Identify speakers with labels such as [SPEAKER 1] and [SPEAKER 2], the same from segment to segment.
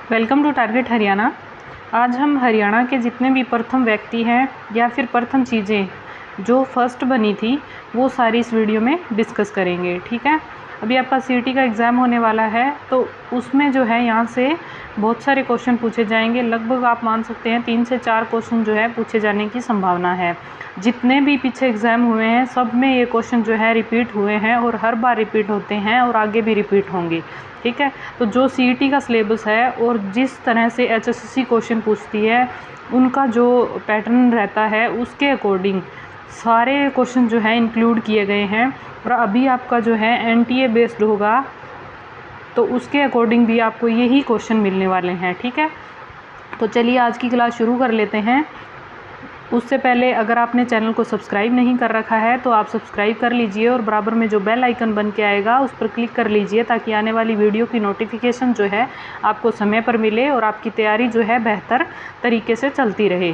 [SPEAKER 1] Welcome to target Haryana. आज हम हरियाणा के जितने भी प्रथम व्यक्ति हैं या फिर प्रथम चीज़ें जो फर्स्ट बनी थी वो सारी इस वीडियो में डिस्कस करेंगे। ठीक है, अभी आपका सीईटी का एग्ज़ाम होने वाला है तो उसमें जो है यहाँ से बहुत सारे क्वेश्चन पूछे जाएंगे। लगभग आप मान सकते हैं 3 से 4 क्वेश्चन जो है पूछे जाने की संभावना है। जितने भी पीछे एग्ज़ाम हुए हैं सब में ये क्वेश्चन जो है रिपीट हुए हैं और हर बार रिपीट होते हैं और आगे भी रिपीट होंगे। ठीक है, तो जो सीईटी का सिलेबस है और जिस तरह से एचएसएससी क्वेश्चन पूछती है उनका जो पैटर्न रहता है उसके अकॉर्डिंग सारे क्वेश्चन जो है इंक्लूड किए गए हैं। और अभी आपका जो है एनटीए बेस्ड होगा तो उसके अकॉर्डिंग भी आपको यही क्वेश्चन मिलने वाले हैं। ठीक है, तो चलिए आज की क्लास शुरू कर लेते हैं। उससे पहले अगर आपने चैनल को सब्सक्राइब नहीं कर रखा है तो आप सब्सक्राइब कर लीजिए और बराबर में जो बेल आइकन बन के आएगा उस पर क्लिक कर लीजिए ताकि आने वाली वीडियो की नोटिफिकेशन जो है आपको समय पर मिले और आपकी तैयारी जो है बेहतर तरीके से चलती रहे।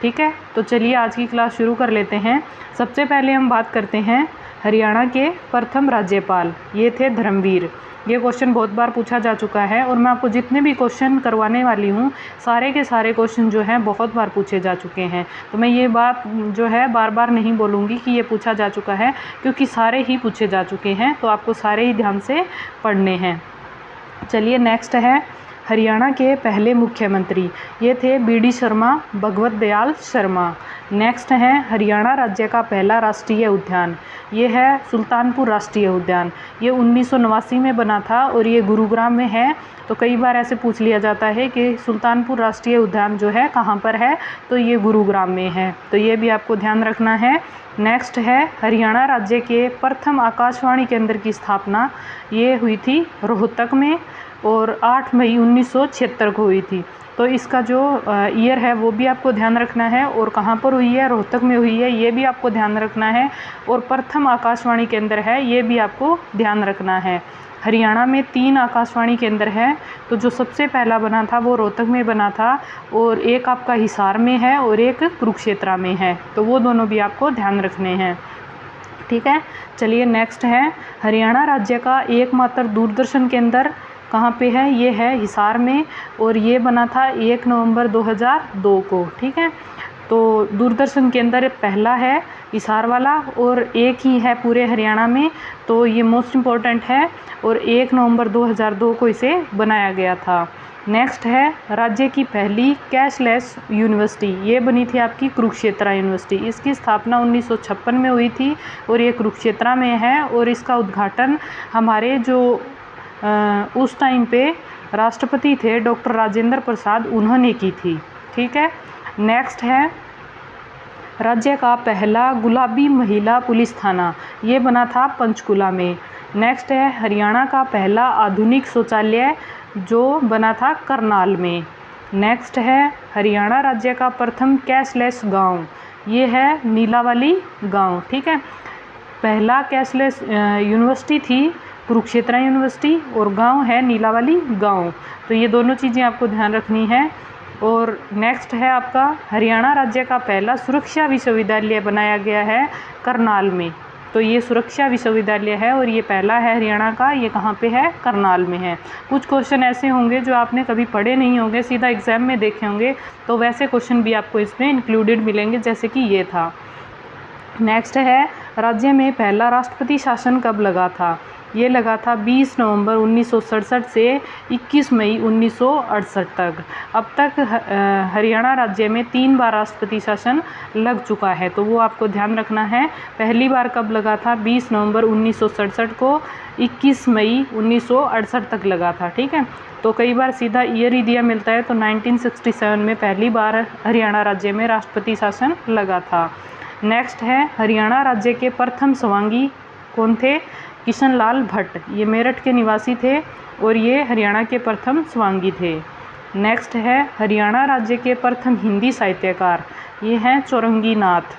[SPEAKER 1] ठीक है, तो चलिए आज की क्लास शुरू कर लेते हैं। सबसे पहले हम बात करते हैं हरियाणा के प्रथम राज्यपाल, ये थे धर्मवीर। ये क्वेश्चन बहुत बार पूछा जा चुका है और मैं आपको जितने भी क्वेश्चन करवाने वाली हूँ सारे के सारे क्वेश्चन जो हैं बहुत बार पूछे जा चुके हैं। तो मैं ये बात जो है बार बार नहीं बोलूँगी कि ये पूछा जा चुका है, क्योंकि सारे ही पूछे जा चुके हैं तो आपको सारे ही ध्यान से पढ़ने हैं। चलिए नेक्स्ट है हरियाणा के पहले मुख्यमंत्री, ये थे बीडी शर्मा, भगवत दयाल शर्मा। नेक्स्ट है हरियाणा राज्य का पहला राष्ट्रीय उद्यान, ये है सुल्तानपुर राष्ट्रीय उद्यान। ये 1989 में बना था और ये गुरुग्राम में है। तो कई बार ऐसे पूछ लिया जाता है कि सुल्तानपुर राष्ट्रीय उद्यान जो है कहाँ पर है, तो ये गुरुग्राम में है, तो ये भी आपको ध्यान रखना है। नेक्स्ट है हरियाणा राज्य के प्रथम आकाशवाणी केंद्र की स्थापना, ये हुई थी रोहतक में और 8 मई 1976 को हुई थी। तो इसका जो ईयर है वो भी आपको ध्यान रखना है और कहाँ पर हुई है, रोहतक में हुई है, ये भी आपको ध्यान रखना है। और प्रथम आकाशवाणी केंद्र है ये भी आपको ध्यान रखना है। हरियाणा में 3 आकाशवाणी केंद्र है, तो जो सबसे पहला बना था वो रोहतक में बना था और एक आपका हिसार में है और एक कुरुक्षेत्र में है, तो वो दोनों भी आपको ध्यान रखने हैं। ठीक है, चलिए नेक्स्ट है हरियाणा राज्य का एकमात्र दूरदर्शन केंद्र कहाँ पे है, ये है हिसार में और ये बना था 1 नवंबर 2002 को। ठीक है, तो दूरदर्शन केंद्र पहला है हिसार वाला और एक ही है पूरे हरियाणा में, तो ये मोस्ट इम्पॉर्टेंट है और 1 नवंबर 2002 को इसे बनाया गया था। नेक्स्ट है राज्य की पहली कैशलेस यूनिवर्सिटी, ये बनी थी आपकी कुरुक्षेत्र यूनिवर्सिटी। इसकी स्थापना 1956 में हुई थी और ये कुरुक्षेत्र में है और इसका उद्घाटन हमारे जो उस टाइम पे राष्ट्रपति थे डॉक्टर राजेंद्र प्रसाद, उन्होंने की थी। ठीक है, नेक्स्ट है राज्य का पहला गुलाबी महिला पुलिस थाना, ये बना था पंचकुला में। नेक्स्ट है हरियाणा का पहला आधुनिक शौचालय जो बना था करनाल में। नेक्स्ट है हरियाणा राज्य का प्रथम कैशलेस गांव, ये है नीलावाली गांव। ठीक है, पहला कैशलेस यूनिवर्सिटी थी कुरुक्षेत्र यूनिवर्सिटी और गांव है नीलावाली गांव, तो ये दोनों चीज़ें आपको ध्यान रखनी है। और नेक्स्ट है आपका हरियाणा राज्य का पहला सुरक्षा विश्वविद्यालय बनाया गया है करनाल में, तो ये सुरक्षा विश्वविद्यालय है और ये पहला है हरियाणा का, ये कहाँ पे है, करनाल में है। कुछ क्वेश्चन ऐसे होंगे जो आपने कभी पढ़े नहीं होंगे, सीधा एग्जाम में देखे होंगे, तो वैसे क्वेश्चन भी आपको इसमें इंक्लूडेड मिलेंगे जैसे कि ये था। नेक्स्ट है राज्य में पहला राष्ट्रपति शासन कब लगा था, ये लगा था 20 नवंबर 1967 से 21 मई 1968 तक। अब तक हरियाणा राज्य में 3 बार राष्ट्रपति शासन लग चुका है, तो वो आपको ध्यान रखना है। पहली बार कब लगा था, 20 नवंबर 1967 को, 21 मई 1968 तक लगा था। ठीक है, तो कई बार सीधा ईयर ही दिया मिलता है, तो 1967 में पहली बार हरियाणा राज्य में राष्ट्रपति शासन लगा था। नेक्स्ट है हरियाणा राज्य के प्रथम स्वांगी कौन थे, किशन लाल भट्ट, ये मेरठ के निवासी थे और ये हरियाणा के प्रथम स्वांगी थे। नेक्स्ट है हरियाणा राज्य के प्रथम हिंदी साहित्यकार, ये हैं चौरंगी नाथ,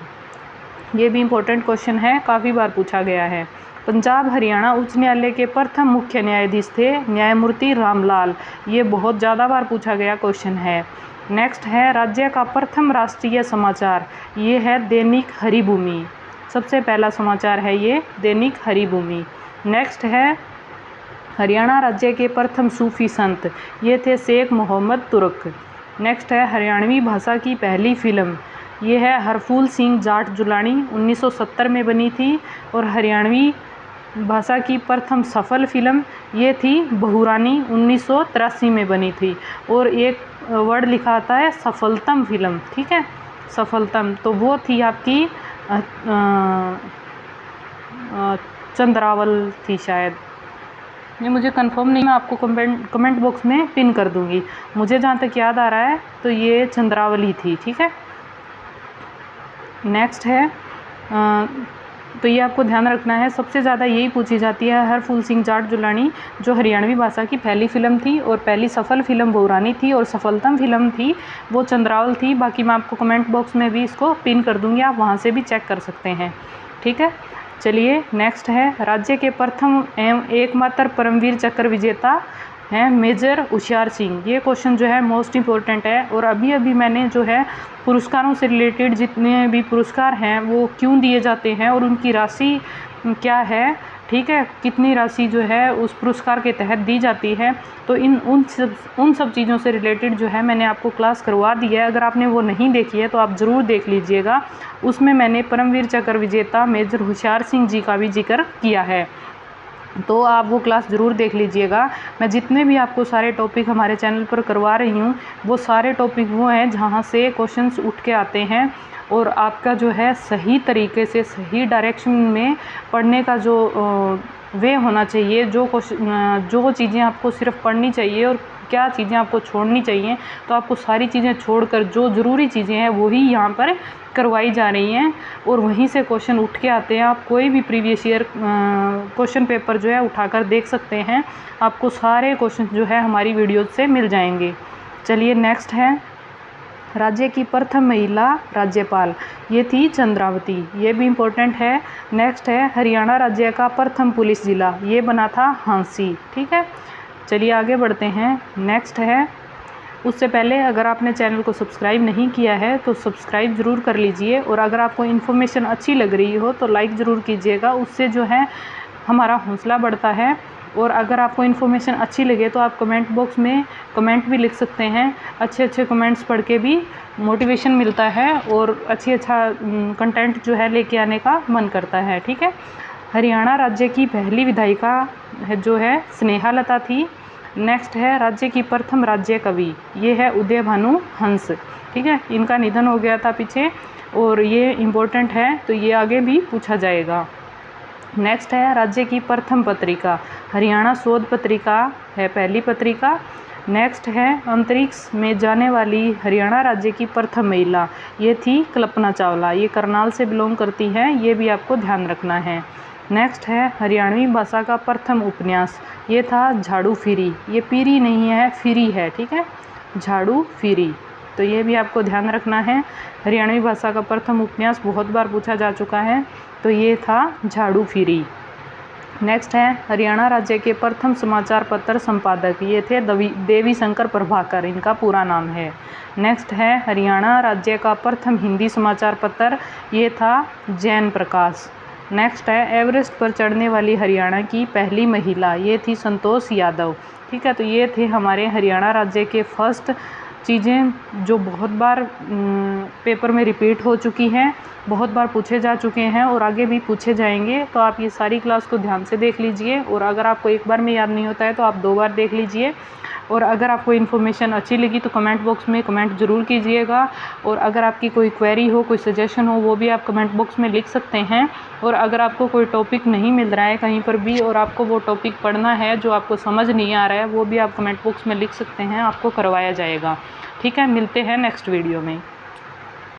[SPEAKER 1] ये भी इम्पोर्टेंट क्वेश्चन है, काफ़ी बार पूछा गया है। पंजाब हरियाणा उच्च न्यायालय के प्रथम मुख्य न्यायाधीश थे न्यायमूर्ति रामलाल, ये बहुत ज़्यादा बार पूछा गया क्वेश्चन है। नेक्स्ट है राज्य का प्रथम राष्ट्रीय समाचार, ये है दैनिक हरिभूमि, सबसे पहला समाचार है ये दैनिक हरिभूमि। नेक्स्ट है हरियाणा राज्य के प्रथम सूफी संत, ये थे शेख मोहम्मद तुर्क। नेक्स्ट है हरियाणवी भाषा की पहली फिल्म, ये है हरफूल सिंह जाट जुलानी, 1970 में बनी थी। और हरियाणवी भाषा की प्रथम सफल फिल्म ये थी बहुरानी, 1983 में बनी थी। और एक वर्ड लिखा आता है सफलतम फिल्म, ठीक है, सफलतम, तो वो थी आपकी चंद्रावल थी शायद, ये मुझे कंफर्म नहीं, मैं आपको कमेंट बॉक्स में पिन कर दूंगी। मुझे जहाँ तक याद आ रहा है तो ये चंद्रावली थी, ठीक है। नेक्स्ट है तो ये आपको ध्यान रखना है, सबसे ज़्यादा यही पूछी जाती है, हरफूल सिंह जाट जुलानी जो हरियाणवी भाषा की पहली फिल्म थी, और पहली सफल फिल्म बहुरानी थी, और सफलतम फिल्म थी वो चंद्रावल थी। बाकी मैं आपको कमेंट बॉक्स में भी इसको पिन कर दूंगी, आप वहाँ से भी चेक कर सकते हैं, ठीक है। चलिए नेक्स्ट है राज्य के प्रथम एवं एकमात्र परमवीर चक्र विजेता हैं मेजर होशियार सिंह। ये क्वेश्चन जो है मोस्ट इम्पोर्टेंट है, और अभी अभी मैंने जो है पुरस्कारों से रिलेटेड जितने भी पुरस्कार हैं वो क्यों दिए जाते हैं और उनकी राशि क्या है, ठीक है, कितनी राशि जो है उस पुरस्कार के तहत दी जाती है, तो उन सब चीज़ों से रिलेटेड जो है मैंने आपको क्लास करवा दी है। अगर आपने वो नहीं देखी है तो आप ज़रूर देख लीजिएगा, उसमें मैंने परमवीर चक्र विजेता मेजर होशियार सिंह जी का भी जिक्र किया है, तो आप वो क्लास ज़रूर देख लीजिएगा। मैं जितने भी आपको सारे टॉपिक हमारे चैनल पर करवा रही हूँ वो सारे टॉपिक वो हैं जहाँ से क्वेश्चंस उठ के आते हैं, और आपका जो है सही तरीके से सही डायरेक्शन में पढ़ने का जो वे होना चाहिए, जो चीज़ें आपको सिर्फ पढ़नी चाहिए और क्या चीज़ें आपको छोड़नी चाहिए, तो आपको सारी चीज़ें छोड़कर जो ज़रूरी चीज़ें हैं वही यहाँ पर करवाई जा रही हैं, और वहीं से क्वेश्चन उठ के आते हैं। आप कोई भी प्रीवियस ईयर क्वेश्चन पेपर जो है उठाकर देख सकते हैं, आपको सारे क्वेश्चन जो है हमारी वीडियो से मिल जाएंगे। चलिए नेक्स्ट है राज्य की प्रथम महिला राज्यपाल, ये थी चंद्रावती, ये भी इम्पोर्टेंट है। नेक्स्ट है हरियाणा राज्य का प्रथम पुलिस जिला, ये बना था हांसी, ठीक है। चलिए आगे बढ़ते हैं। नेक्स्ट है, उससे पहले अगर आपने चैनल को सब्सक्राइब नहीं किया है तो सब्सक्राइब ज़रूर कर लीजिए, और अगर आपको इन्फॉर्मेशन अच्छी लग रही हो तो लाइक ज़रूर कीजिएगा, उससे जो है हमारा हौसला बढ़ता है। और अगर आपको इन्फॉर्मेशन अच्छी लगे तो आप कमेंट बॉक्स में कमेंट भी लिख सकते हैं, अच्छे कमेंट्स पढ़ के भी मोटिवेशन मिलता है और अच्छा कंटेंट जो है लेके आने का मन करता है, ठीक है। हरियाणा राज्य की पहली विधायिका जो है स्नेहलता थी। नेक्स्ट है राज्य की प्रथम राज्य कवि, ये है उदय भानु हंस, ठीक है, इनका निधन हो गया था पीछे, और ये इम्पोर्टेंट है तो ये आगे भी पूछा जाएगा। नेक्स्ट है राज्य की प्रथम पत्रिका, हरियाणा शोध पत्रिका है पहली पत्रिका। नेक्स्ट है अंतरिक्ष में जाने वाली हरियाणा राज्य की प्रथम महिला, ये थी कल्पना चावला, ये करनाल से बिलोंग करती है, ये भी आपको ध्यान रखना है। नेक्स्ट है हरियाणवी भाषा का प्रथम उपन्यास, ये था झाड़ू फिरी, ये पीरी नहीं है फिरी है, ठीक है, झाड़ू फिरी, तो ये भी आपको ध्यान रखना है। हरियाणवी भाषा का प्रथम उपन्यास बहुत बार पूछा जा चुका है, तो ये था झाड़ू फिरी। नेक्स्ट है हरियाणा राज्य के प्रथम समाचार पत्र संपादक, ये थे देवी शंकर प्रभाकर, इनका पूरा नाम है। नेक्स्ट है हरियाणा राज्य का प्रथम हिंदी समाचार पत्र, ये था जैन प्रकाश। नेक्स्ट है एवरेस्ट पर चढ़ने वाली हरियाणा की पहली महिला, ये थी संतोष यादव, ठीक है। तो ये थे हमारे हरियाणा राज्य के फर्स्ट चीज़ें जो बहुत बार पेपर में रिपीट हो चुकी हैं, बहुत बार पूछे जा चुके हैं और आगे भी पूछे जाएंगे, तो आप ये सारी क्लास को ध्यान से देख लीजिए, और अगर आपको एक बार में याद नहीं होता है तो आप 2 बार देख लीजिए। और अगर आपको इन्फॉर्मेशन अच्छी लगी तो कमेंट बॉक्स में कमेंट ज़रूर कीजिएगा, और अगर आपकी कोई क्वेरी हो, कोई सजेशन हो, वो भी आप कमेंट बॉक्स में लिख सकते हैं। और अगर आपको कोई टॉपिक नहीं मिल रहा है कहीं पर भी और आपको वो टॉपिक पढ़ना है जो आपको समझ नहीं आ रहा है, वो भी आप कमेंट बॉक्स में लिख सकते हैं, आपको करवाया जाएगा, ठीक है। मिलते हैं नेक्स्ट वीडियो में।